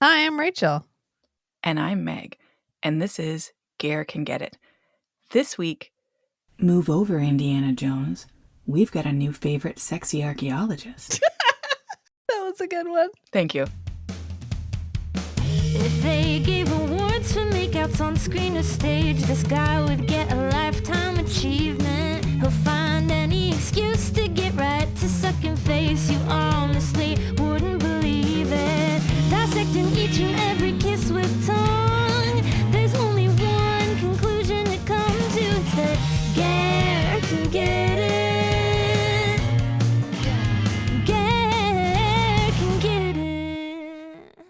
Hi, I'm Rachel. And I'm Meg. And this is Ger Can Get It. This week, move over, Indiana Jones. We've got a new favorite sexy archaeologist. That was a good one. Thank you. If they gave awards for makeouts on screen or stage, this guy would get a lifetime achievement. He'll find any excuse to get right to sucking face. You honestly wouldn't believe it. Dissecting each and every kiss with tongue. There's only one conclusion it comes to. It's that Ger can get it. Ger can get it.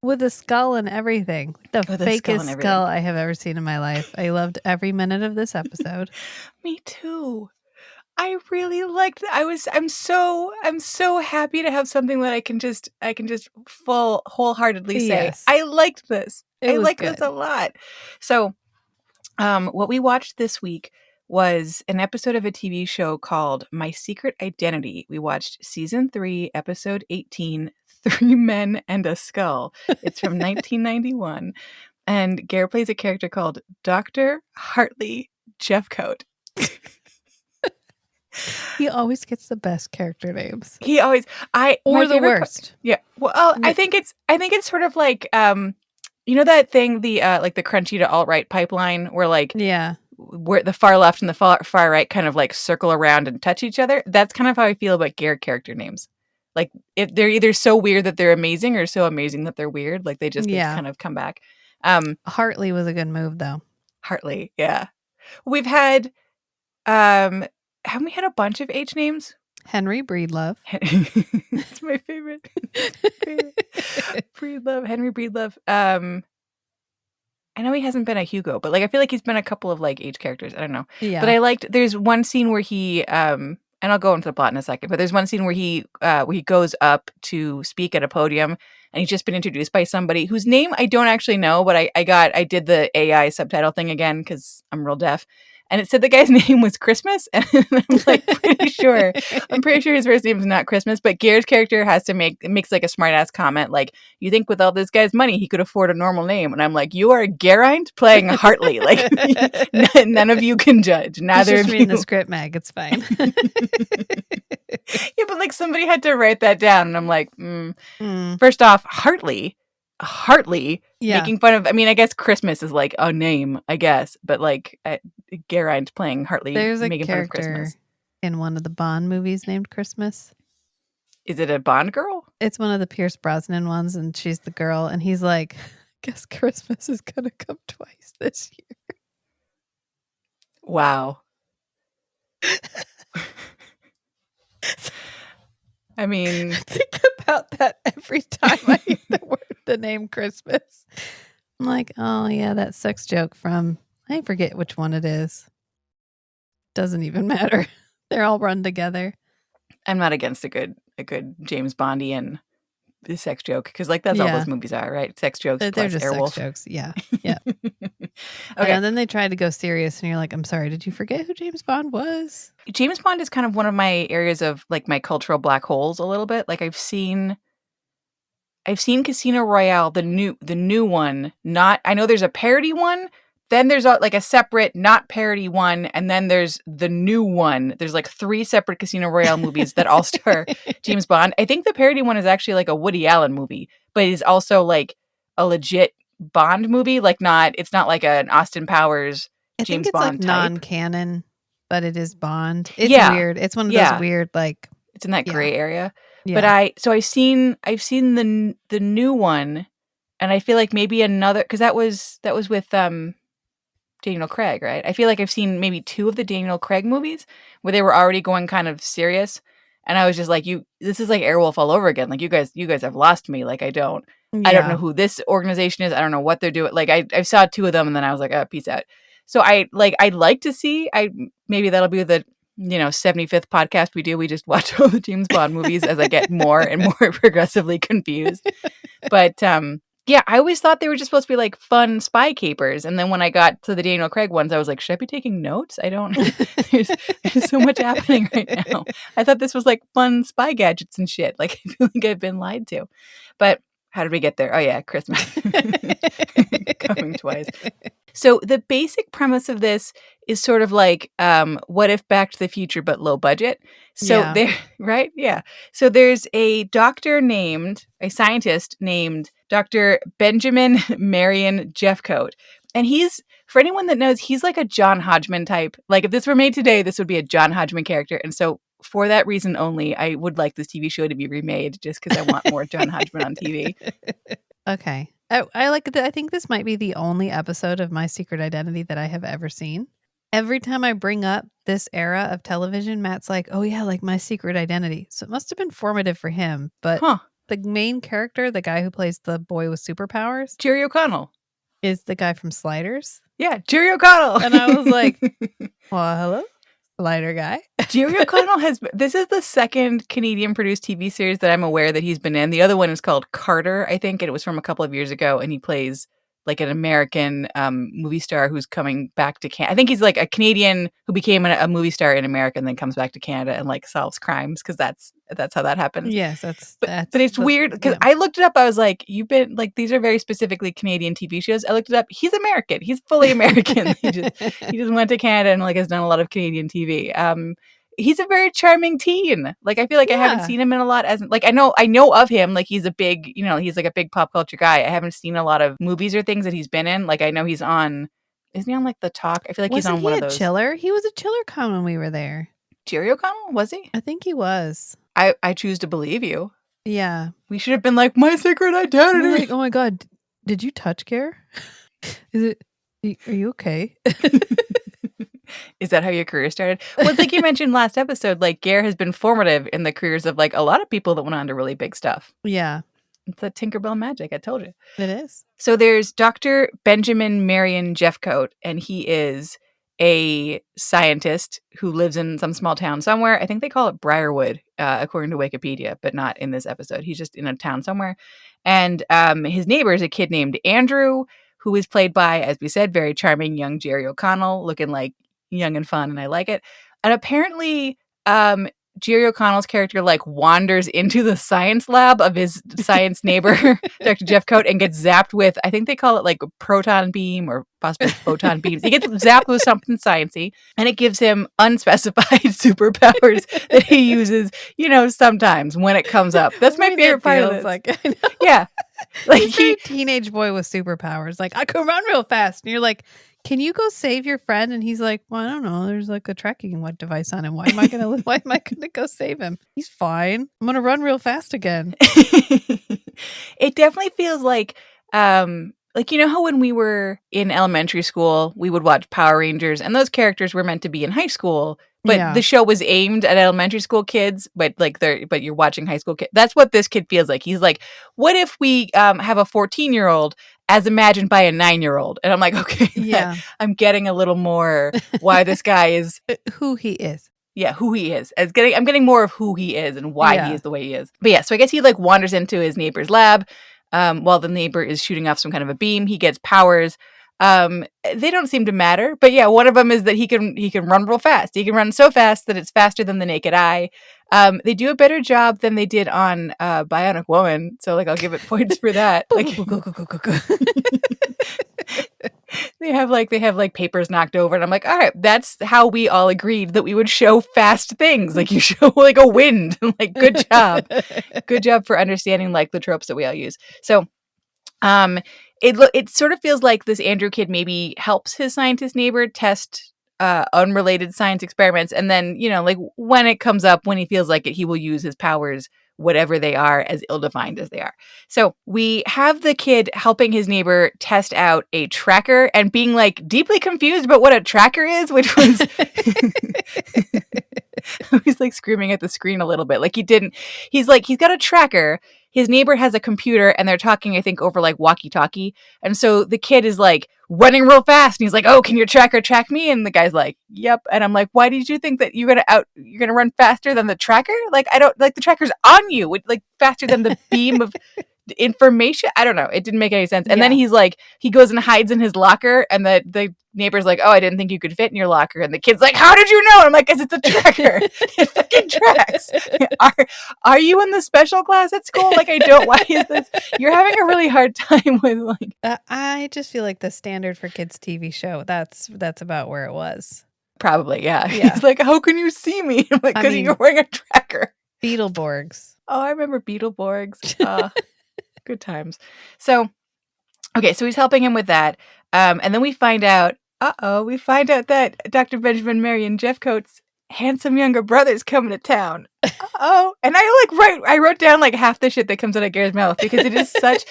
With a skull and everything. The With a fakest skull and skull I have ever seen in my life. I loved every minute of this episode. Me too. I really liked it. I'm so happy to have something that I can just wholeheartedly say. Yes. I liked this. It I was liked good. this a lot. So, what we watched this week was an episode of a TV show called My Secret Identity. We watched season 3, episode 18, 3 Men and a Skull. It's from 1991. And Ger plays a character called Dr. Hartley Jeffcoate. He always gets the best character names. He always Or the worst. Yeah. Well, I think it's sort of like you know that thing, the like the crunchy to alt-right pipeline where like Yeah. where the far left and the far right kind of like circle around and touch each other. That's kind of how I feel about Ger character names. Like if they're either so weird that they're amazing or so amazing that they're weird. Like they just kind of come back. Hartley was a good move though. Hartley, yeah. We've had haven't we had a bunch of H names? Henry Breedlove. That's my favorite. Breedlove, Henry Breedlove. I know he hasn't been a Hugo, but like I feel like he's been a couple of like H characters. I don't know. Yeah. But I liked there's one scene where he and I'll go into the plot in a second, but there's one scene where he goes up to speak at a podium and he's just been introduced by somebody whose name I don't actually know, but I did the AI subtitle thing again because I'm real deaf. And it said the guy's name was Christmas, and I'm like pretty sure his first name is not Christmas. But Ger's character makes like a smart ass comment, like, "You think with all this guy's money he could afford a normal name?" And I'm like, "You are Geraint playing Hartley. Like none of you can judge. Neither He's just of reading you." the script, Meg. It's fine. Yeah, but like somebody had to write that down, and I'm like, First off, Hartley, Yeah. making fun of. I mean, I guess Christmas is like a name, I guess, but like Geraint playing Hartley, There's a making fun of character Christmas. in one of the Bond movies named Christmas. Is it a Bond girl? It's one of the Pierce Brosnan ones, and she's the girl, and he's like, guess Christmas is gonna come twice this year. Wow. I mean, Think about that every time I hear the name Christmas. I'm like, oh yeah, that sex joke from, I forget which one it is. Doesn't even matter. They're all run together. I'm not against a good James Bondian sex joke because like that's all those movies are, right? Sex jokes. They're plus just Airwolf. sex jokes. Yeah. Yeah. Okay. And then they tried to go serious, and you're like, I'm sorry, did you forget who James Bond was? James Bond is kind of one of my areas of like my cultural black holes a little bit. Like I've seen Casino Royale, the new one. I know there's a parody one. Then there's like a separate not parody one, and then there's the new one. There's like 3 separate Casino Royale movies that all star James Bond. I think the parody one is actually like a Woody Allen movie, but it's also like a legit Bond movie. Like it's not like an Austin Powers James Bond like type. Non-canon, but it is Bond. It's weird. It's one of those weird like. It's in that gray area. Yeah. But I've seen the new one, and I feel like maybe another because that was with Daniel Craig, right? I feel like I've seen maybe 2 of the Daniel Craig movies where they were already going kind of serious, and I was just like, this is like Airwolf all over again. Like you guys have lost me. Like I don't know who this organization is. I don't know what they're doing. Like I saw 2 of them, and then I was like, oh, peace out. So I'd like to see. Maybe that'll be the 75th podcast we do. We just watch all the James Bond movies as I get more and more progressively confused. But yeah, I always thought they were just supposed to be like fun spy capers. And then when I got to the Daniel Craig ones, I was like, should I be taking notes? I don't. There's so much happening right now. I thought this was like fun spy gadgets and shit. Like I feel like I've been lied to. But How did we get there? Oh, yeah, Christmas. Coming twice. So the basic premise of this is sort of like, what if Back to the Future, but low budget? So Yeah. there, right? Yeah. So there's a scientist named Dr. Benjamin Marion Jeffcoate. And for anyone that knows, he's like a John Hodgman type. Like if this were made today, this would be a John Hodgman character. And so for that reason only, I would like this TV show to be remade just because I want more John Hodgman on TV. Okay. I like that. I think this might be the only episode of My Secret Identity that I have ever seen. Every time I bring up this era of television, Matt's like, oh yeah, like My Secret Identity. So it must have been formative for him. But the main character, the guy who plays the boy with superpowers, Jerry O'Connell, is the guy from Sliders. Yeah, Jerry O'Connell. And I was like, well, hello, Slider guy. Jerry O'Connell this is the second Canadian produced TV series that I'm aware that he's been in. The other one is called Carter, I think, and it was from a couple of years ago, and he plays like an American movie star who's coming back to Canada. I think he's like a Canadian who became a movie star in America and then comes back to Canada and like solves crimes because that's how that happens. Yes, but it's weird because I looked it up. I was like, you've been like, these are very specifically Canadian TV shows. I looked it up. He's American. He's fully American. He just went to Canada and like has done a lot of Canadian TV. He's a very charming teen. Like I feel like I haven't seen him in a lot I know of him. Like he's a big, he's like a big pop culture guy. I haven't seen a lot of movies or things that he's been in. Like I know isn't he on like The Talk? I feel like he's on one of those. Chiller? He was a Chiller con when we were there. Jerry O'Connell, was he? I think he was. I choose to believe you. Yeah. We should have been like, My Secret Identity. Like, oh my God, did you touch Ger? Are you okay? Is that how your career started? Well, it's like you mentioned last episode, like Ger has been formative in the careers of like a lot of people that went on to really big stuff. Yeah. It's that Tinkerbell magic. I told you. It is. So there's Dr. Benjamin Marion Jeffcoate, and he is a scientist who lives in some small town somewhere. I think they call it Briarwood, according to Wikipedia, but not in this episode. He's just in a town somewhere. And his neighbor is a kid named Andrew, who is played by, as we said, very charming young Jerry O'Connell, looking like young and fun, and I like it. And apparently Jerry O'Connell's character like wanders into the science lab of his science neighbor, Dr. Jeffcoate, and gets zapped with, I think they call it like a proton beam or possibly photon beams. He gets zapped with something sciencey, and it gives him unspecified superpowers that he uses, sometimes when it comes up. That's my favorite part of this. Like, I know. Yeah. Like he's a teenage boy with superpowers. Like, I can run real fast. And you're like, can you go save your friend? And he's like, well, I don't know. There's like a tracking device on him. Why am I gonna go save him? He's fine. I'm gonna run real fast again. It definitely feels like how when we were in elementary school, we would watch Power Rangers, and those characters were meant to be in high school, but the show was aimed at elementary school kids, but you're watching high school kids. That's what this kid feels like. He's like, what if we have a 14-year-old as imagined by a 9-year-old? And I'm like, okay, yeah, I'm getting a little more why this guy is who he is. Yeah, who he is. I'm getting more of who he is and why he is the way he is. But yeah, so I guess he like wanders into his neighbor's lab while the neighbor is shooting off some kind of a beam. He gets powers. They don't seem to matter, but yeah, one of them is that he can run real fast. He can run so fast that it's faster than the naked eye. They do a better job than they did on Bionic Woman, so like I'll give it points for that. Like, they have like papers knocked over, and I'm like, all right, that's how we all agreed that we would show fast things. Like you show like a wind. Like good job for understanding like the tropes that we all use. So, it sort of feels like this Andrew kid maybe helps his scientist neighbor test unrelated science experiments. And then, like when it comes up, when he feels like it, he will use his powers, whatever they are, as ill-defined as they are. So we have the kid helping his neighbor test out a tracker and being like deeply confused about what a tracker is, which was he's like screaming at the screen a little bit. Like he's got a tracker. His neighbor has a computer and they're talking, I think, over like walkie-talkie. And so the kid is like running real fast and he's like, oh, can your tracker track me? And the guy's like, yep. And I'm like, why did you think that you're going to run faster than the tracker? Like, I don't like the tracker's on you, like faster than the beam of information. I don't know. It didn't make any sense. And then he's like, he goes and hides in his locker, and the neighbor's like, oh, I didn't think you could fit in your locker. And the kid's like, how did you know? And I'm like, 'cause it's a tracker. It fucking tracks. Are you in the special class at school? Like, I don't. Why is this? You're having a really hard time with like. I just feel like the standard for kids' TV show. That's about where it was. Probably, yeah. He's like, how can you see me? I'm like, because you're wearing a tracker. Beetleborgs. Oh, I remember Beetleborgs. Good times. So, okay, so he's helping him with that. And then we find out that Dr. Benjamin Marion Jeffcoate's handsome younger brother's coming to town. And I wrote down like half the shit that comes out of Ger's mouth because it is such.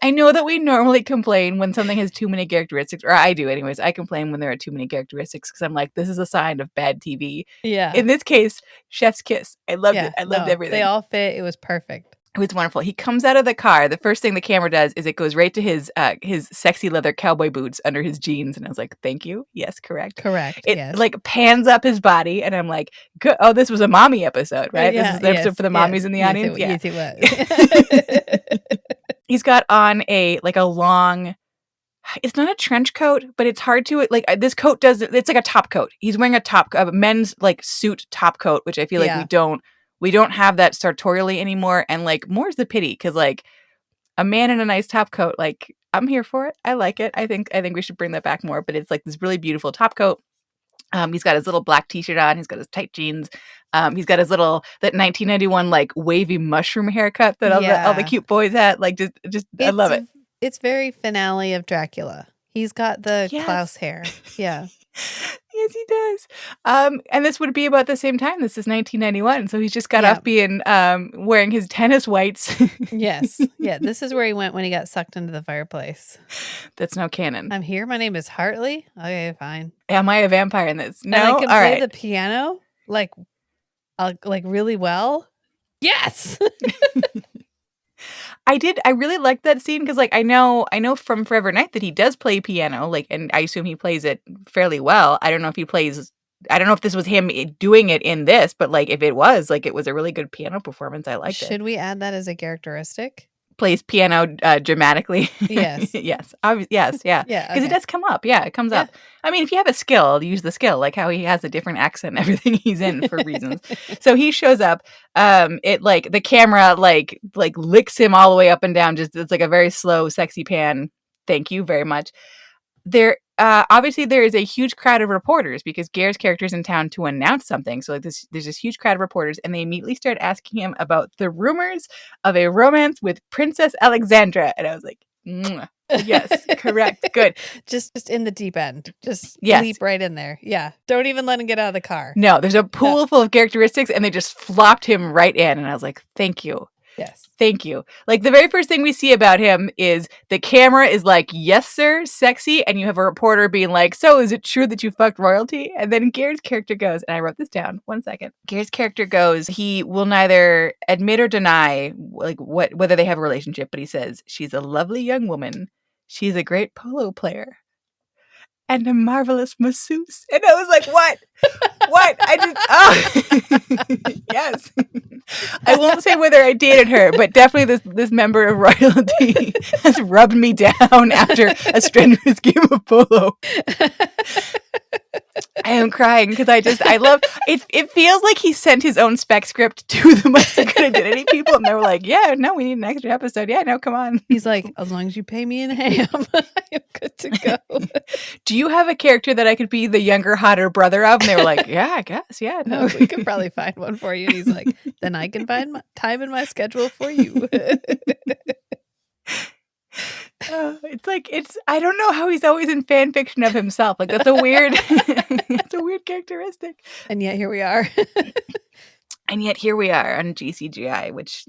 I know that we normally complain when something has too many characteristics, or I do anyways. I complain when there are too many characteristics because I'm like, this is a sign of bad TV. Yeah. In this case, chef's kiss. I loved it. I loved everything. They all fit. It was perfect. It was wonderful. He comes out of the car. The first thing the camera does is it goes right to his sexy leather cowboy boots under his jeans. And I was like, thank you. Yes, correct. It like pans up his body. And I'm like, good. Oh, this was a mommy episode, right? Yeah, this is the episode for the mommies in the audience. Yes, it was. He's got on a long, it's not a trench coat, but it's hard to, like, this coat it's like a top coat. He's wearing a men's like suit top coat, which I feel like we don't have that sartorially anymore. And like, more's the pity, because like a man in a nice top coat, like, I'm here for it. I like it. I think we should bring that back more. But it's like this really beautiful top coat. He's got his little black t-shirt on. He's got his tight jeans. He's got his that 1991 like wavy mushroom haircut that all the cute boys had. Like, just I love it. It's very finale of Dracula. He's got the Klaus hair. Yeah. Yes, he does. And this would be about the same time. This is 1991. So he's just got off being wearing his tennis whites. Yes. Yeah. This is where he went when he got sucked into the fireplace. That's no canon. I'm here. My name is Hartley. Okay, fine. Am I a vampire in this? No. And I can all play right. the piano like really well. Yes. I really liked that scene because, like, I know from Forever Night that he does play piano, like, and I assume he plays it fairly well. I don't know if this was him doing it in this, but like, if it was, like, it was a really good piano performance. I liked it. Should we add that as a characteristic? Plays piano dramatically. Yes. Yes. Yes. Yeah. Yeah. Because it does come up. Yeah, it comes up. I mean, if you have a skill, use the skill, like how he has a different accent and everything he's in for reasons. So he shows up. It like the camera like licks him all the way up and down. Just it's like a very slow, sexy pan. Thank you very much. There obviously there is a huge crowd of reporters because Ger's character's in town to announce something. So like there's this huge crowd of reporters, and they immediately start asking him about the rumors of a romance with Princess Alexandra. And I was like, yes, correct, good. Just in the deep end. Just leap right in there. Yeah. Don't even let him get out of the car. No, there's a pool full of characteristics, and they just flopped him right in. And I was like, thank you. Yes. Thank you. Like, the very first thing we see about him is the camera is like, yes, sir, sexy. And you have a reporter being like, so is it true that you fucked royalty? And then Ger's character goes, and I wrote this down, 1 second. Ger's character goes, he will neither admit or deny like whether they have a relationship, but he says, she's a lovely young woman. She's a great polo player. And a marvelous masseuse. And I was like, what? What? Yes. I won't say whether I dated her, but definitely this member of royalty has rubbed me down after a strenuous game of polo. I am crying because I love it. It feels like he sent his own spec script to the Most Good Identity people, and they were like, yeah, no, we need an extra episode. Yeah, no, come on. He's like, as long as you pay me in ham, I'm good to go. Do you have a character that I could be the younger, hotter brother of? And they were like, yeah, I guess. Yeah, no. We could probably find one for you. And he's like, then I can find time in my schedule for you. I don't know how he's always in fan fiction of himself. Like, that's a weird, it's a weird characteristic. And yet here we are. And yet here we are on GCGI, which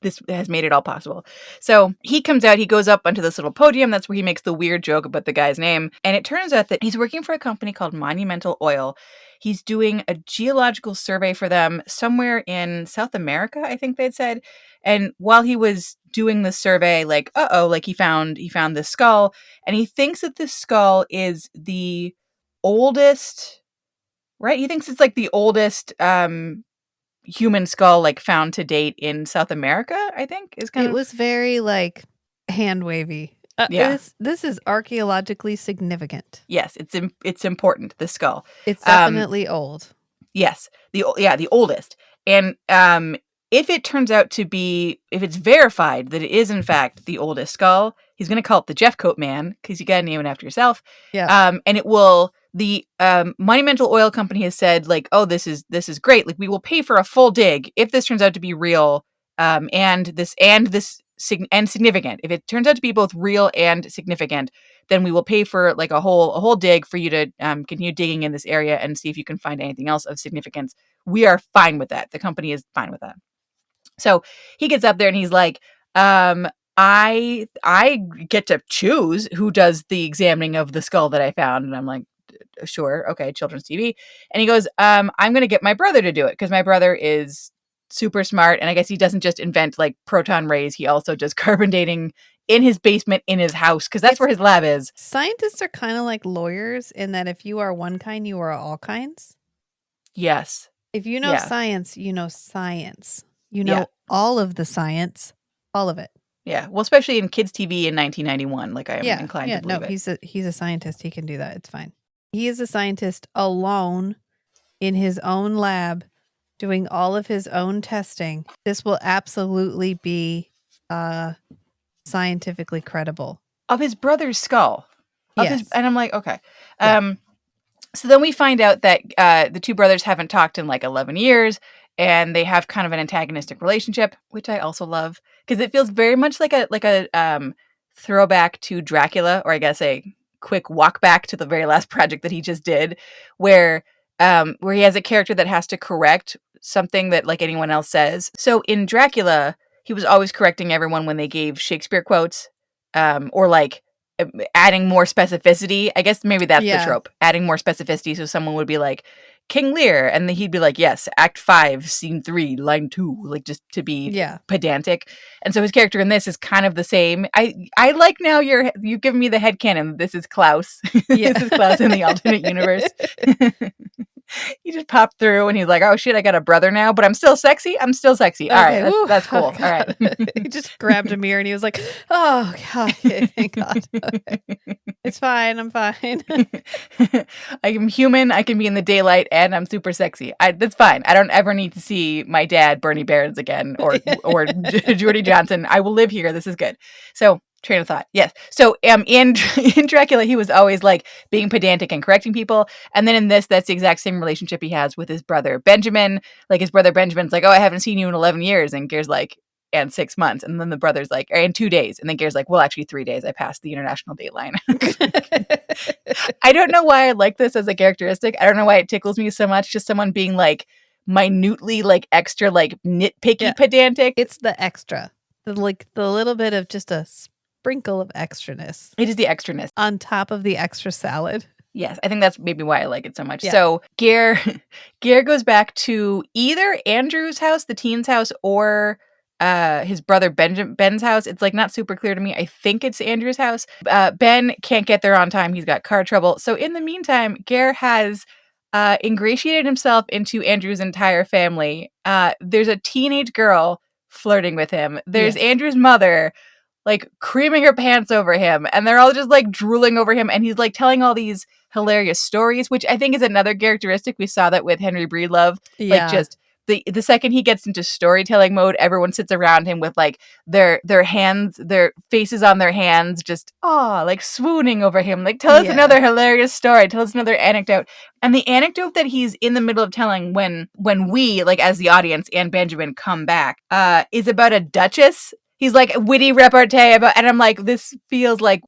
this has made it all possible. So he comes out, he goes up onto this little podium. That's where he makes the weird joke about the guy's name. And it turns out that he's working for a company called Monumental Oil. He's doing a geological survey for them somewhere in South America, I think they'd said. And while he was doing the survey, like, he found this skull. And he thinks that this skull is the oldest, right? He thinks it's like the oldest human skull like found to date in South America, I think is kind It of. was very like hand wavy. Yeah. This is archaeologically significant. Yes, it's important, the skull. It's definitely old. Yes, the oldest. And if it turns out to be, if it's verified that it is in fact the oldest skull, he's going to call it the Jeffcoate Man because you got to name it after yourself. Yeah. And it will. The Monumental Oil Company has said like, oh, this is great. Like we will pay for a full dig if this turns out to be real. And significant. If it turns out to be both real and significant, then we will pay for like a whole dig for you to continue digging in this area and see if you can find anything else of significance. We are fine with that. The company is fine with that. So he gets up there and he's like, I get to choose who does the examining of the skull that I found. And I'm like, sure, okay, children's TV. And he goes, I'm going to get my brother to do it because my brother is super smart. And I guess he doesn't just invent like proton rays. He also does carbon dating in his basement in his house because that's where his lab is. Scientists are kind of like lawyers in that if you are one kind, you are all kinds. Yes. If you know science, you know science. You know all of the science, all of it. Yeah. Well, especially in kids' TV in 1991. Like I am inclined to believe it. He's a scientist. He can do that. It's fine. He is a scientist alone in his own lab doing all of his own testing. This will absolutely be scientifically credible. Of his brother's skull. Yes. And I'm like, okay. So then we find out that the two brothers haven't talked in like 11 years and they have kind of an antagonistic relationship, which I also love because it feels very much like a throwback to Dracula, or I guess a quick walk back to the very last project that he just did, where he has a character that has to correct something that like anyone else says. So in Dracula, he was always correcting everyone when they gave Shakespeare quotes, or like adding more specificity. I guess maybe that's the trope, adding more specificity. So someone would be like, King Lear, and then he'd be like, yes, Act 5, Scene 3, Line 2, like just to be pedantic. And so his character in this is kind of the same. I like now you've given me the headcanon. This is Klaus. This is Klaus in the alternate universe. He just popped through and he's like, oh shit, I got a brother now, but I'm still sexy. All right, that's cool. All right. He just grabbed a mirror and he was like, oh God, thank God. Okay. It's fine. I'm fine. I am human. I can be in the daylight and I'm super sexy. That's fine. I don't ever need to see my dad, Bernie Barons again, or Jordy Johnson. I will live here. This is good. So train of thought. Yes. So in Dracula, he was always like being pedantic and correcting people. And then in this, that's the exact same relationship he has with his brother Benjamin. Like his brother Benjamin's like, oh, I haven't seen you in 11 years. And Ger's like, and 6 months. And then the brother's like, in 2 days. And then Ger's like, well, actually 3 days. I passed the international date line. I don't know why I like this as a characteristic. I don't know why it tickles me so much. Just someone being like minutely like extra, like nitpicky, pedantic. It's the extra. The little bit of just a sprinkle of extraness. It is the extraness on top of the extra salad. Yes, I think that's maybe why I like it so much. Yeah. So Ger goes back to either Andrew's house, the teen's house, or his brother Ben's house. It's like not super clear to me. I think it's Andrew's house. Ben can't get there on time. He's got car trouble. So in the meantime, Ger has ingratiated himself into Andrew's entire family. There's a teenage girl flirting with him. There's Andrew's mother like creaming her pants over him, and they're all just like drooling over him, and he's like telling all these hilarious stories, which I think is another characteristic. We saw that with Henry Breedlove. Like just the second he gets into storytelling mode, everyone sits around him with like their hands, their faces on their hands, just like swooning over him. Like, tell us another hilarious story, tell us another anecdote. And the anecdote that he's in the middle of telling when we, like as the audience and Benjamin, come back, is about a duchess. He's like witty repartee about, and I'm like, this feels like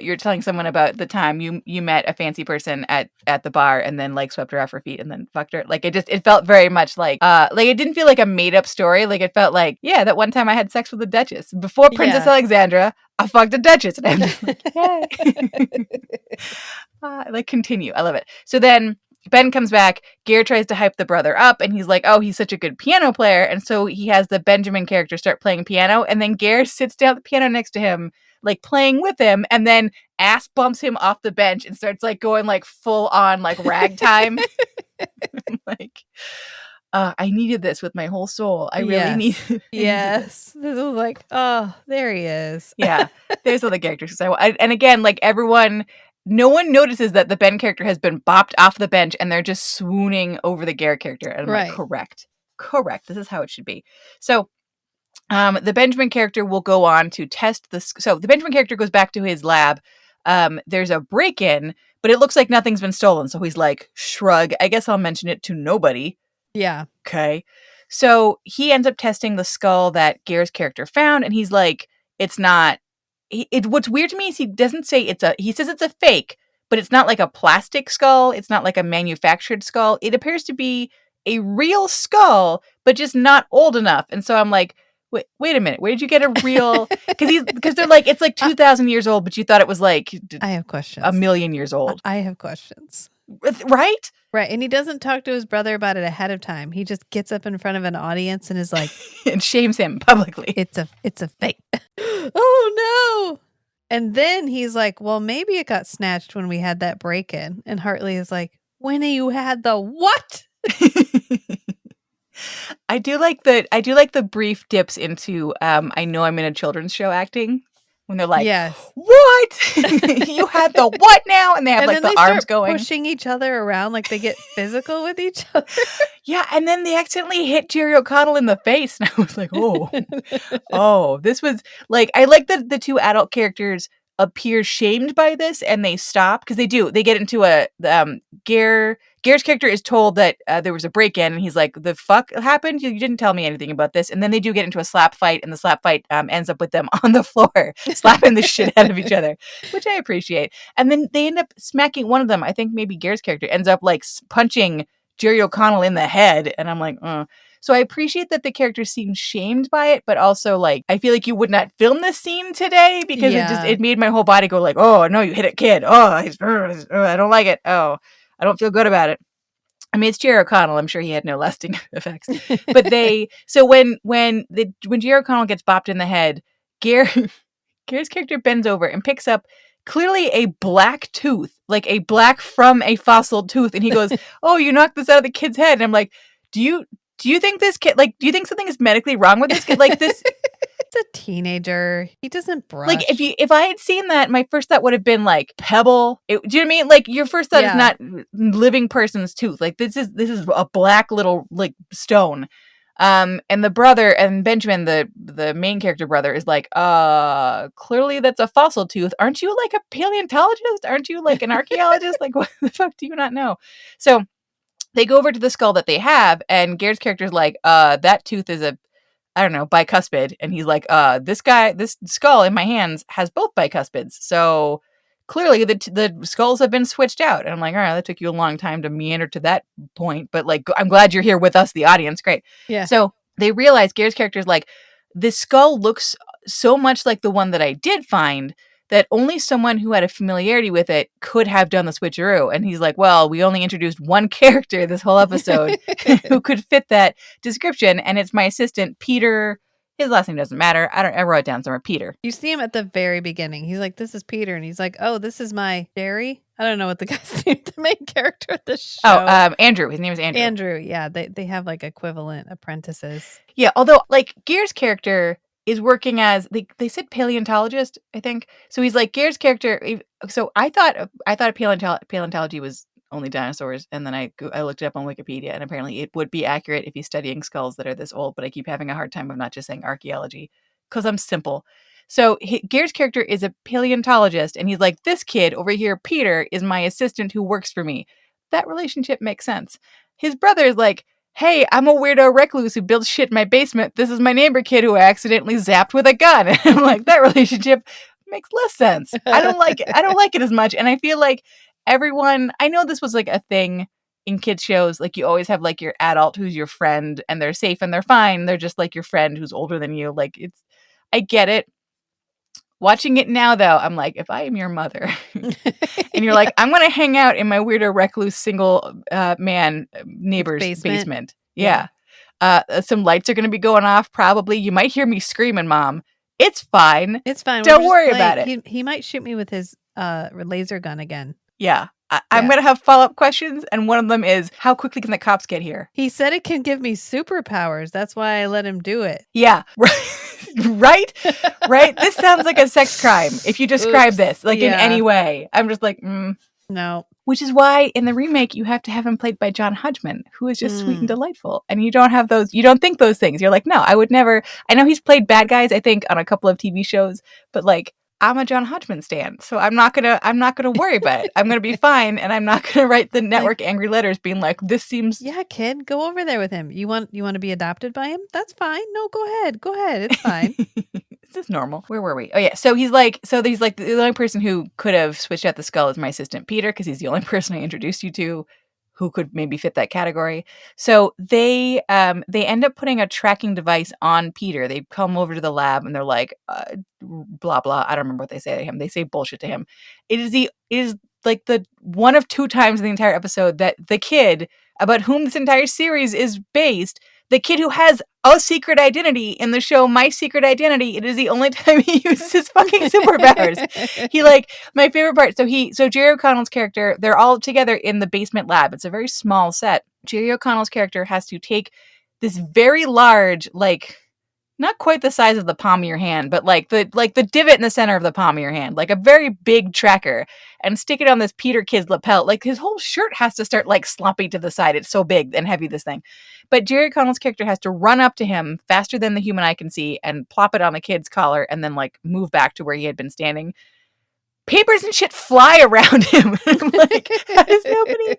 you're telling someone about the time you met a fancy person at the bar and then like swept her off her feet and then fucked her. Like it felt very much like it didn't feel like a made up story. Like it felt like, yeah, that one time I had sex with a duchess before Princess Alexandra. I fucked a duchess, and I'm just like, yay. Like continue. I love it. So then Ben comes back. Ger tries to hype the brother up, and he's like, oh, he's such a good piano player. And so he has the Benjamin character start playing piano, and then Ger sits down at the piano next to him, like playing with him, and then ass bumps him off the bench and starts like going like full on like ragtime. Like, I needed this with my whole soul. I really Yes. needed this. Yes. This was like, oh, there he is. Yeah, there's all the characters. And again, like everyone, no one notices that the Ben character has been bopped off the bench and they're just swooning over the Ger character. And I'm Right. like, correct. This is how it should be. So the Benjamin character will go on to test this. So the Benjamin character goes back to his lab. There's a break-in, but it looks like nothing's been stolen. So he's like, shrug. I guess I'll mention it to nobody. Yeah. Okay. So he ends up testing the skull that Ger's character found, and he's like, it's not. What's weird to me is he doesn't say he says it's a fake, but it's not like a plastic skull. It's not like a manufactured skull. It appears to be a real skull, but just not old enough. And so I'm like, wait a minute. Where did you get a real? Because they're like, it's like 2,000 years old, but you thought it was like I have questions. 1,000,000 years old. I have questions. Right? Right. And he doesn't talk to his brother about it ahead of time. He just gets up in front of an audience and is like, and shames him publicly. It's a fake. Oh no. And then he's like, well, maybe it got snatched when we had that break-in. And Hartley is like, when you had the what? I do like the brief dips into I know I'm in a children's show acting when they're like, yes. What? You had the what now? And they have like the arms going. Pushing each other around like they get physical with each other. Yeah, and then they accidentally hit Jerry O'Connell in the face. And I was like, this was like, I like that the two adult characters appear shamed by this and they stop because they get into Ger's character is told that there was a break-in and he's like, the fuck happened? You didn't tell me anything about this. And then they do get into a slap fight and the slap fight ends up with them on the floor slapping the shit out of each other, which I appreciate. And then they end up smacking one of them. I think maybe Ger's character ends up like punching Jerry O'Connell in the head. And I'm like, So I appreciate that the characters seem shamed by it, but also like, I feel like you would not film this scene today because it made my whole body go like, oh no, you hit a kid. Oh, I don't like it. Oh, I don't feel good about it. I mean, it's Jerry O'Connell. I'm sure he had no lasting effects. But when Jerry O'Connell gets bopped in the head, Ger's character bends over and picks up clearly a black tooth, like a black from a fossil tooth. And he goes, oh, you knocked this out of the kid's head. And I'm like, do you think this kid, like, do you think something is medically wrong with this kid? Like this. It's a teenager. He doesn't brush. Like if I had seen that, my first thought would have been like pebble. Do you know what I mean? Like your first thought is not living person's tooth. Like this is a black little like stone. And the brother and Benjamin, the main character brother, is like, clearly that's a fossil tooth. Aren't you like a paleontologist? Aren't you like an archaeologist? Like what the fuck do you not know? So they go over to the skull that they have, and Ger's character is like, that tooth is bicuspid. And he's like, this skull in my hands has both bicuspids. So clearly the skulls have been switched out. And I'm like, all right, that took you a long time to meander to that point. But like, I'm glad you're here with us, the audience. Great. Yeah. So they realize Ger's character is like, this skull looks so much like the one that I did find that only someone who had a familiarity with it could have done the switcheroo. And he's like, well, we only introduced one character this whole episode who could fit that description. And it's my assistant, Peter. His last name doesn't matter. I wrote it down somewhere. Peter. You see him at the very beginning. He's like, this is Peter. And he's like, oh, this is my Jerry. I don't know what the guy's name, the main character of the show. Oh, Andrew. His name is Andrew. Andrew. Yeah. They have like equivalent apprentices. Yeah. Although like Ger's character is working as they said paleontologist, I think. So he's like Ger's character. So I thought paleontology was only dinosaurs, and then I looked it up on Wikipedia, and apparently it would be accurate if he's studying skulls that are this old. But I keep having a hard time of not just saying archaeology because I'm simple. So Ger's character is a paleontologist, and he's like, this kid over here, Peter, is my assistant who works for me. That relationship makes sense. His brother is like, hey, I'm a weirdo recluse who builds shit in my basement. This is my neighbor kid who I accidentally zapped with a gun. And I'm like, that relationship makes less sense. I don't like it. I don't like it as much. And I feel like everyone, I know this was like a thing in kids shows. Like you always have like your adult who's your friend and they're safe and they're fine. They're just like your friend who's older than you. Like I get it. Watching it now, though, I'm like, if I am your mother and you're like, I'm going to hang out in my weirdo recluse single man neighbor's basement. Yeah. Some lights are going to be going off. Probably. You might hear me screaming, Mom. It's fine. It's fine. Don't worry about it. He might shoot me with his laser gun again. Yeah. I'm going to have follow-up questions, and one of them is, how quickly can the cops get here? He said it can give me superpowers. That's why I let him do it. Yeah, right? Right? This sounds like a sex crime if you describe this, like, in any way. I'm just like, No. Which is why in the remake, you have to have him played by John Hodgman, who is just sweet and delightful. And you don't have those, you don't think those things. You're like, no, I would never. I know he's played bad guys, I think, on a couple of TV shows, but like, I'm a John Hodgman stan, so I'm not gonna worry about it. I'm gonna be fine, and I'm not gonna write the network angry letters being like, this seems. Yeah, kid, go over there with him. You want to be adopted by him? That's fine. No, go ahead. It's fine. Is this normal? Where were we? Oh yeah. So he's like the only person who could have switched out the skull is my assistant Peter, because he's the only person I introduced you to who could maybe fit that category. So they end up putting a tracking device on Peter. They come over to the lab and they're like, blah blah. I don't remember what they say to him. They say bullshit to him. It is like the one of two times in the entire episode that the kid about whom this entire series is based, the kid who has a secret identity in the show My Secret Identity, it is the only time he uses his fucking superpowers. He like, my favorite part, so Jerry O'Connell's character, they're all together in the basement lab. It's a very small set. Jerry O'Connell's character has to take this very large, like, not quite the size of the palm of your hand, but like the divot in the center of the palm of your hand, like a very big tracker, and stick it on this Peter kid's lapel. Like his whole shirt has to start like slumping to the side. It's so big and heavy, this thing. But Jerry Connell's character has to run up to him faster than the human eye can see and plop it on the kid's collar and then like move back to where he had been standing. Papers and shit fly around him. I'm like, how does nobody,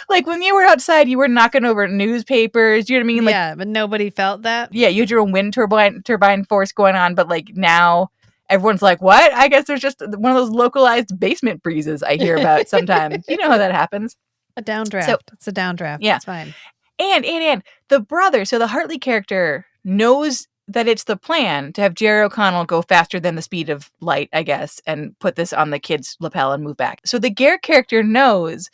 like when you were outside, you were knocking over newspapers. You know what I mean? Like, yeah, but nobody felt that. Yeah, you had your own wind turbine force going on, but like now everyone's like, what? I guess there's just one of those localized basement breezes I hear about sometimes. You know how that happens. A downdraft. So, it's a downdraft. Yeah. It's fine. And the brother, so the Hartley character knows that it's the plan to have Jerry O'Connell go faster than the speed of light, I guess, and put this on the kid's lapel and move back. So the Ger character knows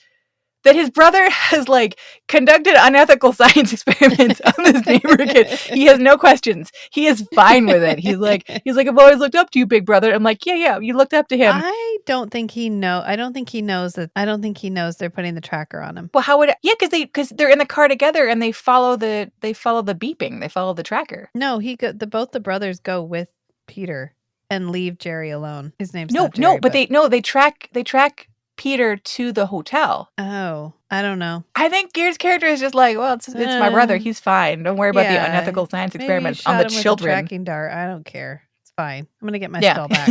that his brother has like conducted unethical science experiments on this neighbor kid. He has no questions. He is fine with it. He's like, I've always looked up to you, big brother. I'm like, yeah, you looked up to him. I don't think he knows they're putting the tracker on him. Well, how would because they're in the car together and they follow the beeping. They follow the tracker. No, both the brothers go with Peter and leave Jerry alone. His name's no, not Jerry, but they track Peter to the hotel. Oh, I don't know. I think Ger's character is just like, well, it's my brother. He's fine. Don't worry about the unethical science experiments on the children. With a tracking dart. I don't care. It's fine. I'm gonna get my skull back.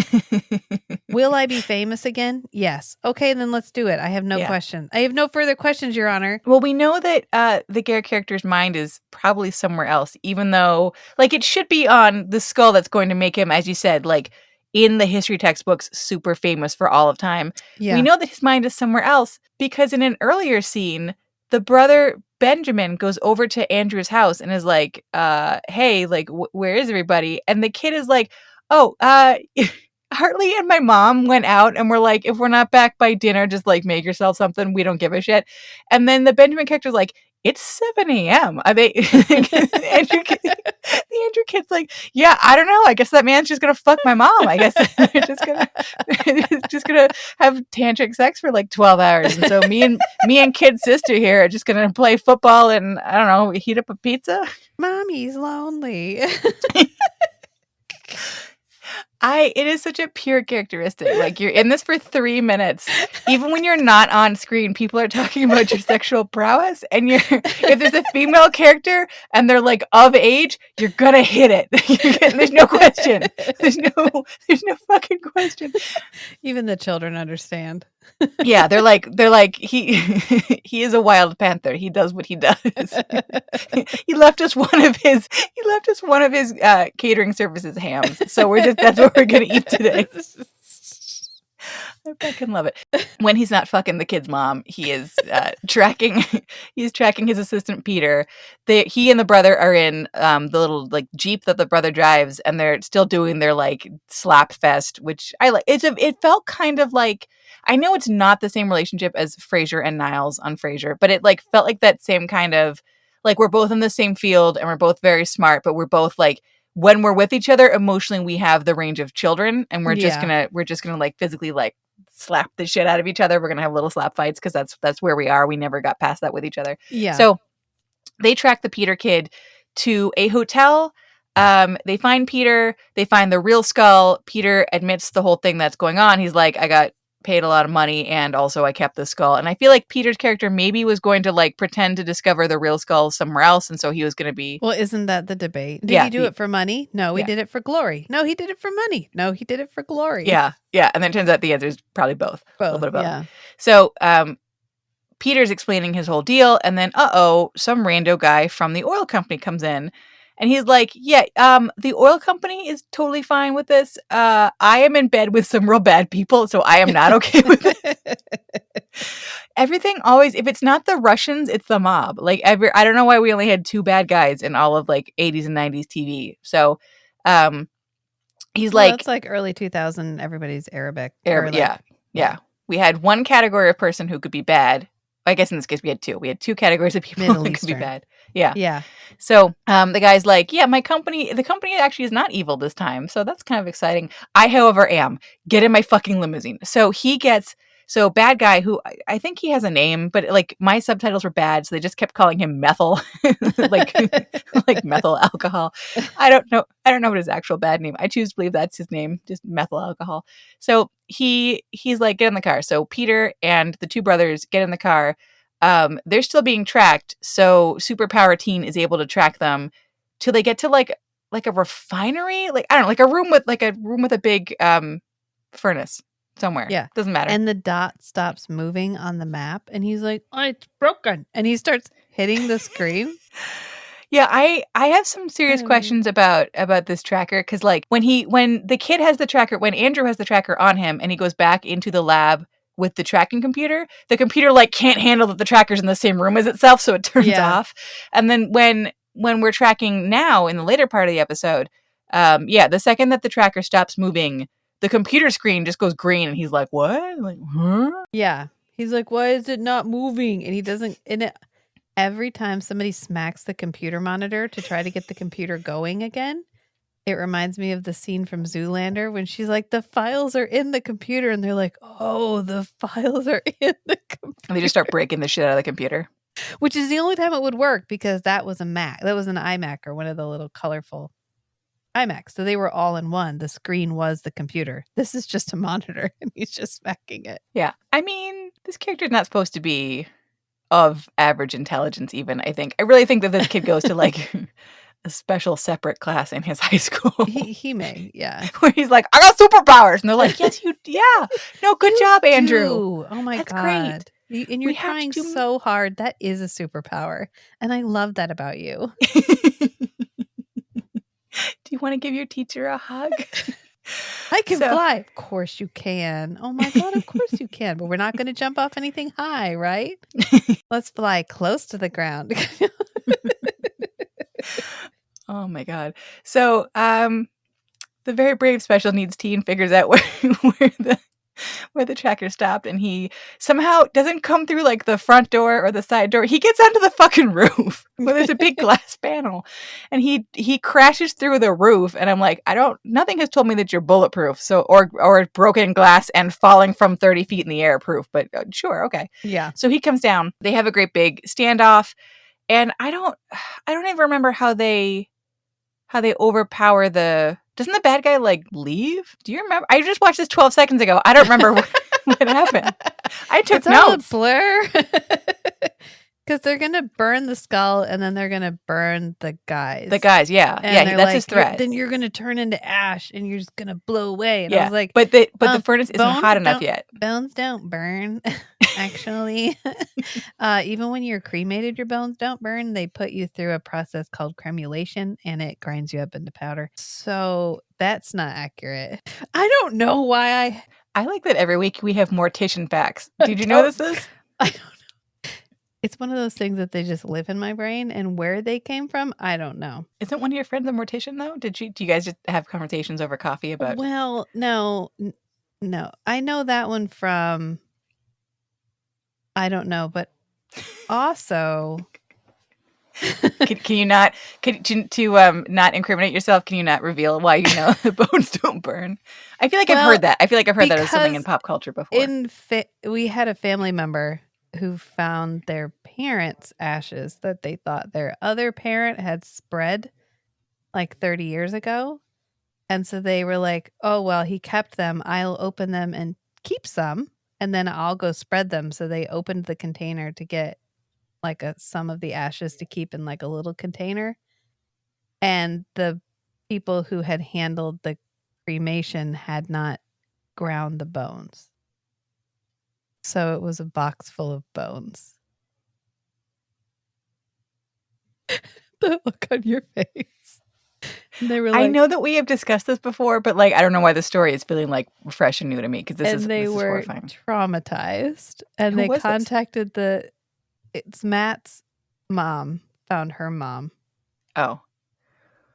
Will I be famous again? Yes. Okay, then let's do it. I have no question. I have no further questions, Your Honor. Well, we know that the Ger character's mind is probably somewhere else, even though, like, it should be on the skull that's going to make him, as you said, like, in the history textbooks, super famous for all of time. Yeah. We know that his mind is somewhere else because in an earlier scene, the brother Benjamin goes over to Andrew's house and is like, hey, like, where is everybody? And the kid is like, oh, Hartley and my mom went out and we're like, if we're not back by dinner, just like make yourself something. We don't give a shit. And then the Benjamin character's like, it's 7 a.m. Are they? The Andrew kid's like, yeah, I don't know. I guess that man's just gonna fuck my mom. I guess they're just gonna have tantric sex for like 12 hours. And so me and kid's sister here are just gonna play football and I don't know, heat up a pizza. Mommy's lonely. It is such a pure characteristic. Like, you're in this for 3 minutes. Even when you're not on screen, people are talking about your sexual prowess. And if there's a female character and they're like of age, you're gonna hit it. There's no question. There's no fucking question. Even the children understand. Yeah, they're like he is a wild panther. He does what he does. He left us one of his catering services hams. So that's what we're gonna eat today. I fucking love it. When he's not fucking the kid's mom, he is tracking his assistant Peter. He and the brother are in the little like Jeep that the brother drives, and they're still doing their like slap fest, which I like. It felt kind of like, I know it's not the same relationship as Frasier and Niles on Frasier, but it like felt like that same kind of like, we're both in the same field and we're both very smart, but we're both like, when we're with each other emotionally, we have the range of children, and we're just gonna like physically like slap the shit out of each other. We're going to have little slap fights because that's where we are. We never got past that with each other. Yeah. So they track the Peter kid to a hotel. They find Peter. They find the real skull. Peter admits the whole thing that's going on. He's like, I got paid a lot of money and also I kept the skull. And I feel like Peter's character maybe was going to like pretend to discover the real skull somewhere else. And so he was going to be. Well, isn't that the debate? Did Yeah, he do it for money? No, he did it for glory. No, he did it for money. No, he did it for glory. Yeah. Yeah. And then it turns out the answer is probably both. A little bit of both. Yeah. So Peter's explaining his whole deal. And then, some rando guy from the oil company comes in. And he's like, yeah, the oil company is totally fine with this. I am in bed with some real bad people, so I am not okay with it. Everything always, if it's not the Russians, it's the mob. Like, I don't know why we only had 2 bad guys in all of, like, 80s and 90s TV. So, he's like... it's like early 2000, everybody's Arabic. Yeah. We had one category of person who could be bad. I guess in this case we had 2. We had 2 categories of people who could be bad. Yeah. Yeah. So the guy's like, yeah, the company actually is not evil this time. So that's kind of exciting. I, however, am. Get in my fucking limousine. So bad guy who I think he has a name, but like my subtitles were bad. So they just kept calling him Methyl, like methyl alcohol. I don't know what his actual bad name. I choose to believe that's his name, just methyl alcohol. So he's like, get in the car. So Peter and the 2 brothers get in the car. They're still being tracked. So Superpower Teen is able to track them till they get to like a refinery, like I don't know, like a room with a big furnace somewhere. Yeah, doesn't matter. And the dot stops moving on the map, and he's like, "Oh, it's broken," and he starts hitting the screen. Yeah, I have some serious questions about this tracker because like when the kid has the tracker, when Andrew has the tracker on him, and he goes back into the lab with the tracking computer, the computer like can't handle that the tracker's in the same room as itself, so it turns off. And then when we're tracking now in the later part of the episode, the second that the tracker stops moving, the computer screen just goes green, and he's like, "What? Like, huh?" Yeah, he's like, "Why is it not moving?" And he doesn't. And every time somebody smacks the computer monitor to try to get the computer going again, it reminds me of the scene from Zoolander when she's like, "The files are in the computer," and they're like, "Oh, the files are in the computer." And they just start breaking the shit out of the computer. Which is the only time it would work because that was a Mac. That was an iMac or one of the little colorful iMacs. So they were all in one. The screen was the computer. This is just a monitor, and he's just smacking it. Yeah. I mean, this character's not supposed to be of average intelligence even, I think. I really think that this kid goes to like a special separate class in his high school. He may, yeah. Where he's like, I got superpowers. And they're like, yes, yeah. No, good job, Andrew. Oh my That's God. Great. And you're trying to so hard. That is a superpower. And I love that about you. Do you want to give your teacher a hug? I can fly. Of course you can. Oh my God, of course you can. But we're not going to jump off anything high, right? Let's fly close to the ground. Oh my God. So the very brave special needs teen figures out where the tracker stopped, and he somehow doesn't come through like the front door or the side door. He gets onto the fucking roof where there's a big glass panel, and he crashes through the roof. And I'm like, nothing has told me that you're bulletproof. So, or broken glass and falling from 30 feet in the air proof, but sure. Okay. Yeah. So he comes down, they have a great big standoff, and I don't even remember how they overpower doesn't the bad guy like leave? Do you remember? I just watched this 12 seconds ago. I don't remember what happened. I took notes. All a blur. Because they're going to burn the skull, and then they're going to burn the guys. The guys, yeah. And yeah, that's his threat. Then you're going to turn into ash, and you're just going to blow away. And yeah. I was like, but the furnace isn't hot enough yet. Bones don't burn, actually. Even when you're cremated, your bones don't burn. They put you through a process called cremulation, and it grinds you up into powder. So that's not accurate. I don't know why I like that every week we have mortician facts. Did you know this is? I don't know. It's one of those things that they just live in my brain, and where they came from, I don't know. Isn't one of your friends a mortician though? Do you guys just have conversations over coffee about? Well, no. I know that one from. I don't know, but also, Can you not to not incriminate yourself? Can you not reveal why you know the bones don't burn? I feel like I've heard that. I feel like I've heard that as something in because pop culture before. we had a family member who found their parents' ashes that they thought their other parent had spread like 30 years ago. And so they were like, oh, well, he kept them. I'll open them and keep some, and then I'll go spread them. So they opened the container to get like some of the ashes to keep in like a little container. And the people who had handled the cremation had not ground the bones. So it was a box full of bones. The look on your face. And they were like, I know that we have discussed this before, but like I don't know why the story is feeling like fresh and new to me because this is horrifying. Traumatized, and they contacted it's Matt's mom, found her mom. Oh.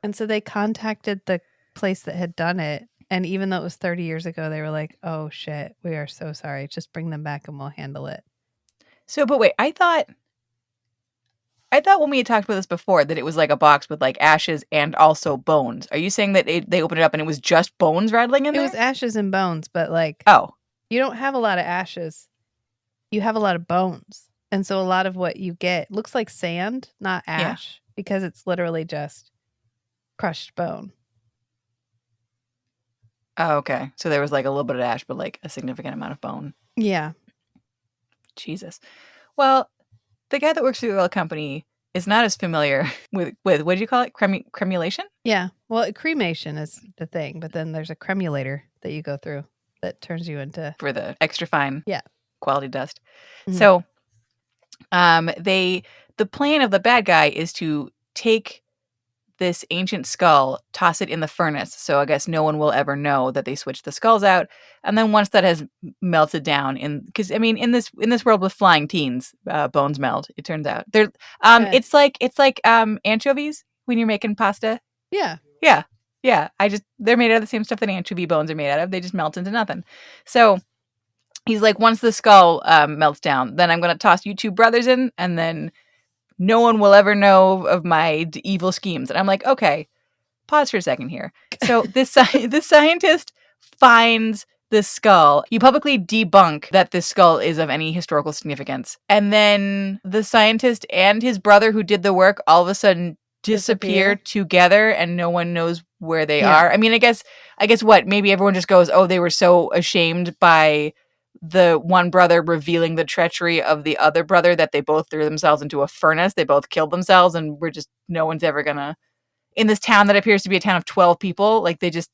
And so they contacted the place that had done it. And even though it was 30 years ago, they were like, oh shit, we are so sorry. Just bring them back and we'll handle it. So, but wait, I thought when we had talked about this before that it was like a box with like ashes and also bones. Are you saying that they opened it up and it was just bones rattling in there? It was ashes and bones, but like, you don't have a lot of ashes. You have a lot of bones. And so a lot of what you get looks like sand, not ash, because it's literally just crushed bone. Oh, okay. So there was like a little bit of ash, but like a significant amount of bone. Yeah. Jesus. Well, the guy that works for the oil company is not as familiar with what did you call it? Cremulation? Yeah. Well, cremation is the thing, but then there's a cremulator that you go through that turns you into for the extra fine quality dust. Mm-hmm. So the plan of the bad guy is to take this ancient skull, toss it in the furnace. So I guess no one will ever know that they switched the skulls out. And then once that has melted down, because I mean, in this world with flying teens, bones melt. It turns out they're it's like anchovies when you're making pasta. Yeah. They're made out of the same stuff that anchovy bones are made out of. They just melt into nothing. So he's like, once the skull melts down, then I'm going to toss you two brothers in, and then no one will ever know of my evil schemes. And I'm like, okay, pause for a second here. So this scientist finds this skull. You publicly debunk that this skull is of any historical significance. And then the scientist and his brother who did the work all of a sudden disappear together, and no one knows where they are. I mean, I guess what? Maybe everyone just goes, oh, they were so ashamed by the one brother revealing the treachery of the other brother that they both threw themselves into a furnace. They both killed themselves, and no one's ever gonna, in this town that appears to be a town of 12 people, like they just,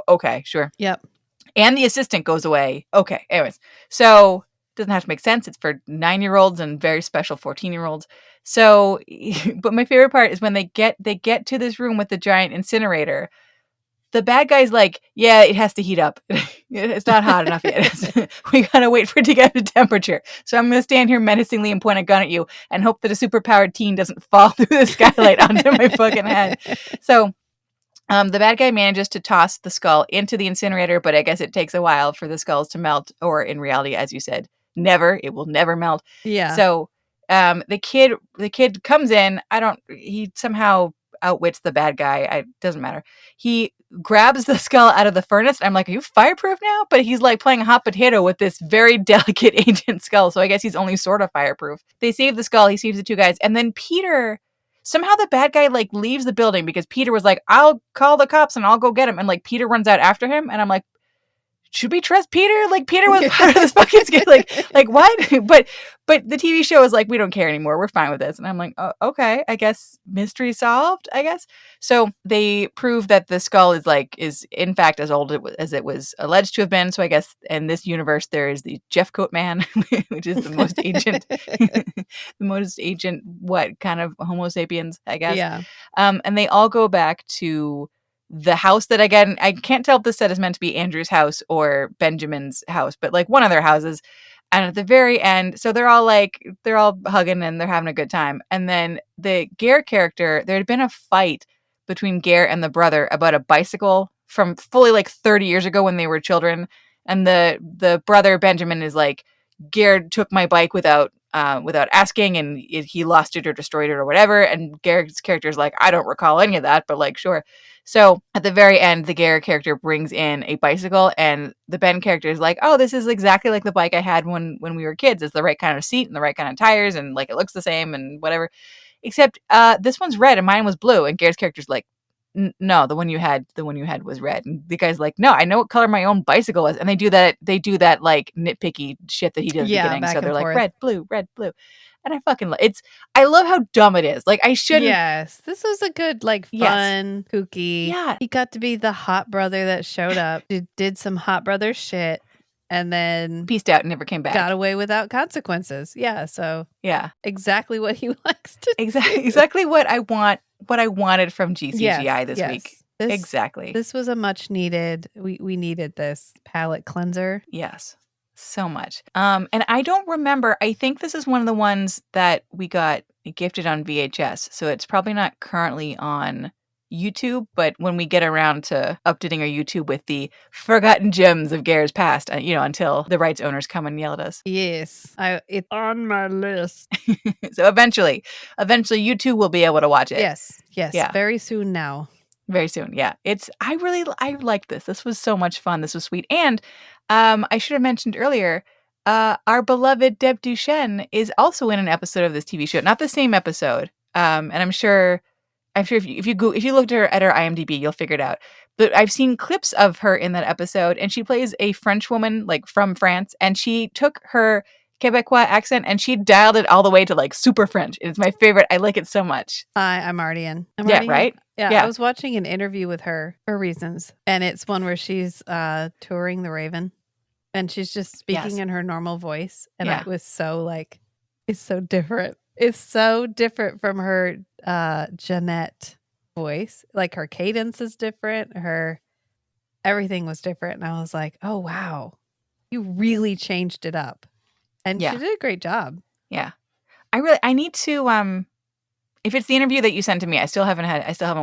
okay, sure. Yep. And the assistant goes away. Okay. Anyways, so it doesn't have to make sense. It's for 9-year-olds and very special 14-year-olds. So, but my favorite part is when they get to this room with the giant incinerator. The bad guy's like, yeah, it has to heat up. It's not hot enough yet. We gotta wait for it to get to temperature. So I'm gonna stand here menacingly and point a gun at you and hope that a superpowered teen doesn't fall through the skylight onto my fucking head. So the bad guy manages to toss the skull into the incinerator, but I guess it takes a while for the skulls to melt, or in reality, as you said, never. It will never melt. Yeah. So the kid comes in. He somehow outwits the bad guy. It doesn't matter. He grabs the skull out of the furnace. I'm like, are you fireproof now? But he's like playing hot potato with this very delicate ancient skull. So I guess he's only sort of fireproof. They save the skull. He saves the two guys. And then Peter, somehow the bad guy like leaves the building because Peter was like, I'll call the cops and I'll go get him. And like Peter runs out after him. And I'm like, should we trust Peter? Like Peter was part of this fucking skit. Like what? But the TV show is like, we don't care anymore. We're fine with this. And I'm like, oh, okay, I guess mystery solved, I guess. So they prove that the skull is in fact as old as it was alleged to have been. So I guess in this universe, there is the Jeffcoate man, which is the most ancient, what kind of Homo sapiens, I guess. Yeah. And they all go back to the house that, again, I can't tell if this set is meant to be Andrew's house or Benjamin's house, but like one of their houses. And at the very end, so they're all hugging and they're having a good time. And then the Ger character, there had been a fight between Ger and the brother about a bicycle from fully like 30 years ago when they were children. And the brother Benjamin is like, Ger took my bike without without asking, and he lost it or destroyed it or whatever. And Ger's character is like, I don't recall any of that, but like, sure. So at the very end, the Ger character brings in a bicycle, and the Ben character is like, oh, this is exactly like the bike I had when we were kids. It's the right kind of seat and the right kind of tires, and like it looks the same and whatever. Except this one's red and mine was blue. And Ger's character's like, no, the one you had was red. And the guy's like, no, I know what color my own bicycle is. And they do that like nitpicky shit that he did at the beginning. So they're like, red, blue. And I fucking I love how dumb it is. Like, I shouldn't. Yes, this was a good, like, fun, kooky. Yeah. He got to be the hot brother that showed up, did some hot brother shit, and then Peaced out and never came back. got away without consequences. Yeah, so yeah, exactly what he likes to do. Exactly what I wanted from GCGI this week. Exactly. This was a much needed. We needed this palate cleanser. Yes. So much. And I don't remember. I think this is one of the ones that we got gifted on VHS. So it's probably not currently on YouTube, but when we get around to updating our YouTube with the forgotten gems of Ger's past, until the rights owners come and yell at us. Yes, it's on my list. So eventually YouTube will be able to watch it. Yes. Yeah. Very soon now. Very soon, yeah. I liked this. This was so much fun. This was sweet. And I should have mentioned earlier, our beloved Deb Duchenne is also in an episode of this TV show. Not the same episode. And I'm sure if you looked at her IMDb, you'll figure it out. But I've seen clips of her in that episode, and she plays a French woman, like from France, and she took her Quebecois accent and she dialed it all the way to like super French. It's my favorite. I like it so much. I'm already in. Right? Yeah, I was watching an interview with her for reasons, and it's one where she's touring the Raven, and she's just speaking in her normal voice, and it was so like, it's so different. It's so different from her Jeanette voice. Like her cadence is different. Everything was different, and I was like, oh wow, you really changed it up, and she did a great job. Yeah, I need to if it's the interview that you sent to me, I still haven't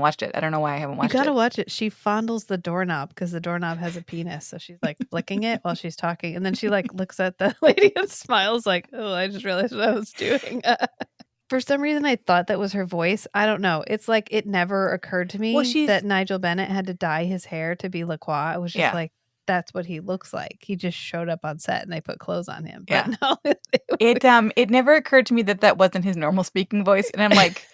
watched it. I don't know why I haven't watched it. You gotta watch it. She fondles the doorknob because the doorknob has a penis. So she's like flicking it while she's talking. And then she like looks at the lady and smiles like, oh, I just realized what I was doing. For some reason, I thought that was her voice. I don't know. It's like it never occurred to me that Nigel Bennett had to dye his hair to be Lacroix. It was just like, that's what he looks like. He just showed up on set and they put clothes on him. But no, it never occurred to me that wasn't his normal speaking voice. And I'm like,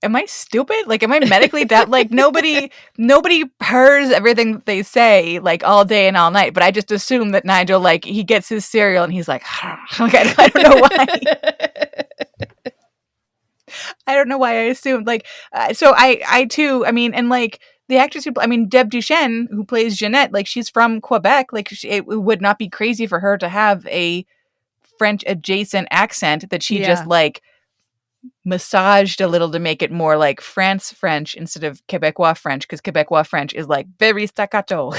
am I stupid? Like, am I medically that like nobody hears everything that they say like all day and all night? But I just assume that Nigel, like, he gets his cereal and he's like I don't know why. I don't know why I assumed like so I too. I mean, and like the actress Deb Duchenne, who plays Jeanette, like she's from Quebec. Like it would not be crazy for her to have a French adjacent accent that she just like massaged a little to make it more like France French instead of Quebecois French, because Quebecois French is like very staccato.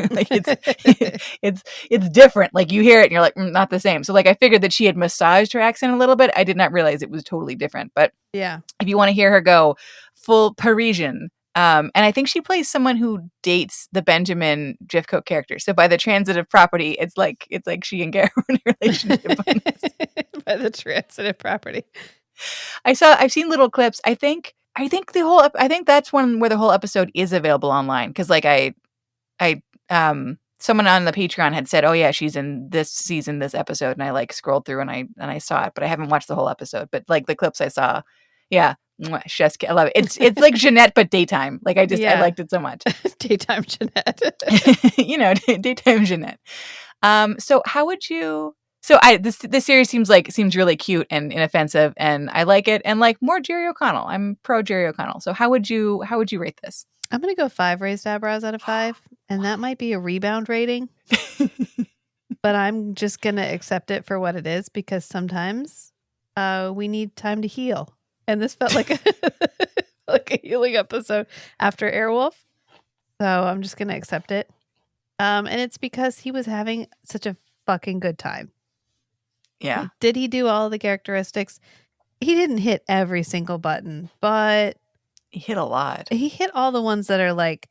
Like it's different. Like you hear it and you're like, not the same. So like I figured that she had massaged her accent a little bit. I did not realize it was totally different. But yeah, if you want to hear her go full Parisian, and I think she plays someone who dates the Benjamin Jeffcoate character. So by the transitive property, it's like she and Ger are in a relationship. By the transitive property. I've seen little clips. I think that's one where the whole episode is available online, because like someone on the Patreon had said, oh yeah, she's in this season, this episode, and I like scrolled through and I saw it, but I haven't watched the whole episode. But like the clips I saw, I love it. It's like Jeanette but daytime. Like I liked it so much. Daytime Jeanette. Daytime Jeanette. So how would you? So this series seems really cute and inoffensive, and I like it, and like more Jerry O'Connell. I'm pro Jerry O'Connell. So how would you rate this? I'm gonna go 5 raised eyebrows out of 5, and that might be a rebound rating, but I'm just gonna accept it for what it is, because sometimes we need time to heal, and this felt like a healing episode after Airwolf. So I'm just gonna accept it, and it's because he was having such a fucking good time. Yeah. Did he do all the characteristics? He didn't hit every single button, but he hit a lot. He hit all the ones that are like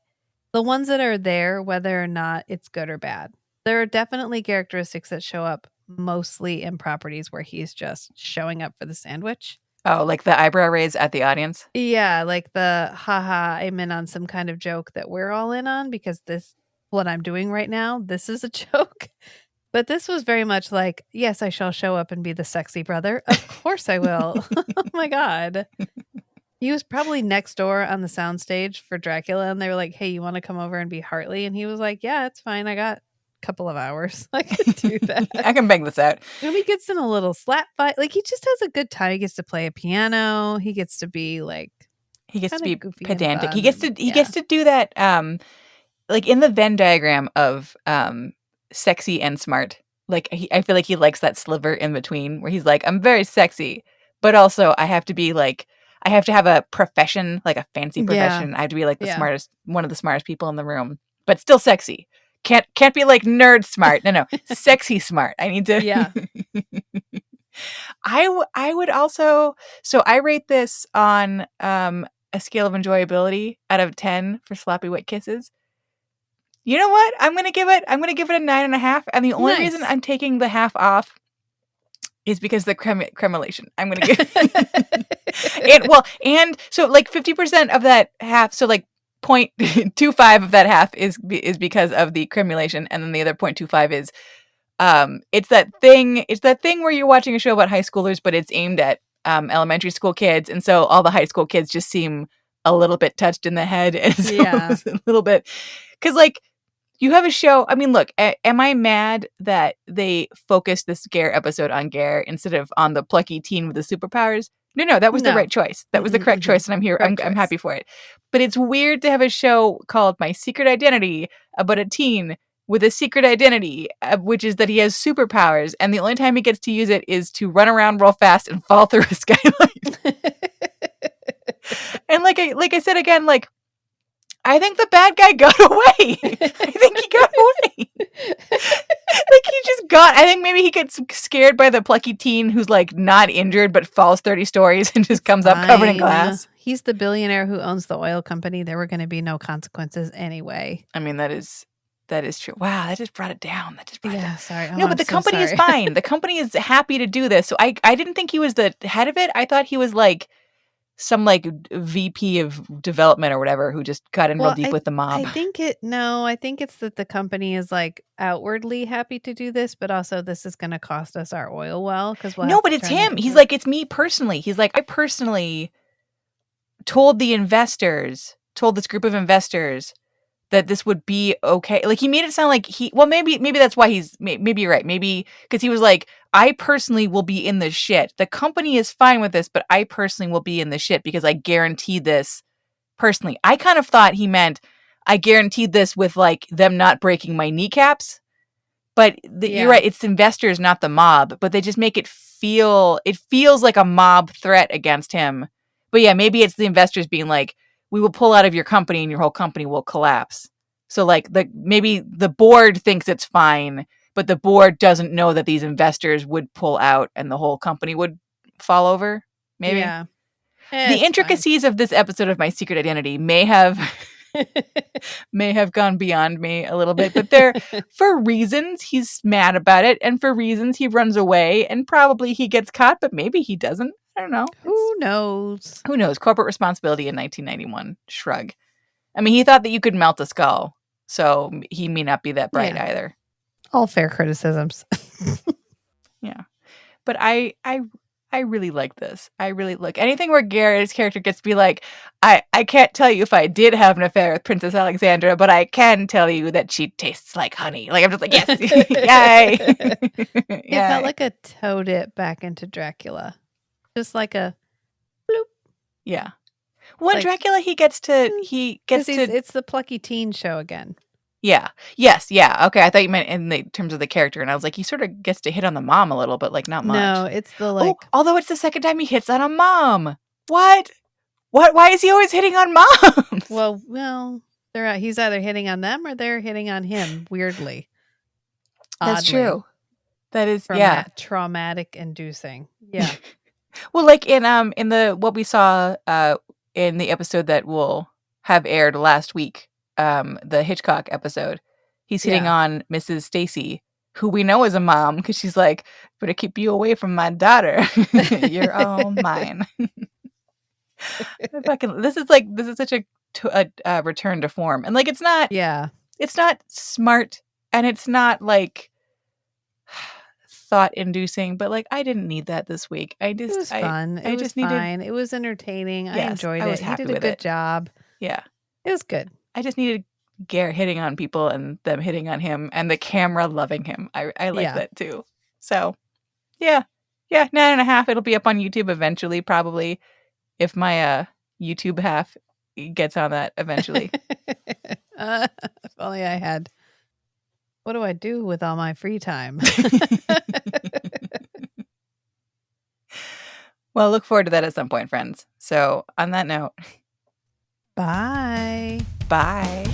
the ones that are there, whether or not it's good or bad. There are definitely characteristics that show up mostly in properties where he's just showing up for the sandwich. Oh, like the eyebrow raise at the audience? Yeah, like the haha, I'm in on some kind of joke that we're all in on because this what I'm doing right now, this is a joke. But this was very much like, yes, I shall show up and be the sexy brother. Of course I will. Oh my God. He was probably next door on the soundstage for Dracula, and they were like, hey, you want to come over and be Hartley? And he was like, yeah, it's fine. I got a couple of hours. I can do that. I can bang this out. And he gets in a little slap fight. Like, he just has a good time. He gets to play a piano. He gets to be like, He gets to kinda be goofy and pedantic. He fun gets to and- he yeah. gets to do that like in the Venn diagram of sexy and smart. Like I feel like he likes that sliver in between where he's like, I'm very sexy, but also I have to be like I have to have a profession, like a fancy Yeah. profession. I have to be like the Yeah. smartest, one of the smartest people in the room, but still sexy. Can't be like nerd smart. No, sexy smart. I need to. Yeah. I would also. So I rate this on a scale of enjoyability out of 10 for sloppy wet kisses. You know what? I'm gonna give it a 9.5, and the only reason Nice. I'm taking the half off is because the cremulation. I'm gonna give and so like 50% of that half, so like 0.25 of that half is because of the cremulation, and then the other 0.25 is it's that thing where you're watching a show about high schoolers, but it's aimed at elementary school kids, and so all the high school kids just seem a little bit touched in the head, and so Yeah. it's a little bit because like you have a show. I mean, look, am I mad that they focused this Ger episode on Ger instead of on the plucky teen with the superpowers? No, that was the No. right choice. That was the correct choice, and I'm here. Correct I'm choice. happy for it. But it's weird to have a show called My Secret Identity about a teen with a secret identity, which is that he has superpowers, and the only time he gets to use it is to run around real fast and fall through a skylight. And like I said again, like I think the bad guy got away. I think he got away. Like he just got. I think maybe he gets scared by the plucky teen who's like not injured but falls 30 stories and just comes up covered in Fine. glass. He's the billionaire who owns the oil company. There were going to be no consequences anyway. I mean, that is true. Wow, that just brought it down. Yeah, sorry. Oh, No, but I'm the so company is sorry. fine. The company is happy to do this. So I didn't think he was the head of it. I thought he was like some like VP of development or whatever who just got in real deep with the mob. I think it's that the company is like outwardly happy to do this, but also this is going to cost us our oil well because No, but it's him. He's like, it's me personally. He's like, I personally told this group of investors that this would be okay. Like he made it sound like maybe that's why maybe you're right. Maybe because he was like, I personally will be in the shit. The company is fine with this, but I personally will be in the shit because I guarantee this personally. I kind of thought he meant I guaranteed this with like them not breaking my kneecaps. But you're right. It's investors, not the mob, but they just make it feels like a mob threat against him. But yeah, maybe it's the investors being like, we will pull out of your company and your whole company will collapse. So like maybe the board thinks it's fine, but the board doesn't know that these investors would pull out and the whole company would fall over. Maybe. Yeah. The intricacies of this episode of My Secret Identity may have gone beyond me a little bit, but they're for reasons he's mad about it, and for reasons he runs away, and probably he gets caught, but maybe he doesn't. I don't know. Who knows? Who knows? Corporate responsibility in 1991. Shrug. I mean, he thought that you could melt a skull, so he may not be that bright either. All fair criticisms. Yeah, but I really like this. I really look anything where Garrett's character gets to be like, I can't tell you if I did have an affair with Princess Alexandra, but I can tell you that she tastes like honey. Like I'm just like, yes, yay! It felt like a toe dip back into Dracula, just like a bloop. Yeah. When Like- Dracula, he gets to. It's the plucky teen show again. Yeah. Yes. Yeah. Okay. I thought you meant in the terms of the character, and I was like, he sort of gets to hit on the mom a little bit, like not much. No, it's the like. Although it's the second time he hits on a mom. What? Why is he always hitting on moms? Well, he's either hitting on them or they're hitting on him. Weirdly, That's Oddly, true. That is from yeah. that traumatic inducing. Yeah. Well, like in the what we saw in the episode that will have aired last week, the Hitchcock episode, he's hitting on Mrs. Stacy, who we know is a mom, because she's like, better keep you away from my daughter. You're all mine. This is such a return to form, and like it's not smart, and it's not like thought inducing, but like I didn't need that this week. It was fun. It was fine. It was entertaining. I enjoyed it. He did a good job. Yeah. It was good. I just needed Ger hitting on people and them hitting on him and the camera loving him. I like that too. So yeah. 9.5. It'll be up on YouTube eventually, probably, if my YouTube half gets on that eventually. If only I had. What do I do with all my free time? Well, look forward to that at some point, friends. So on that note, Bye. Bye.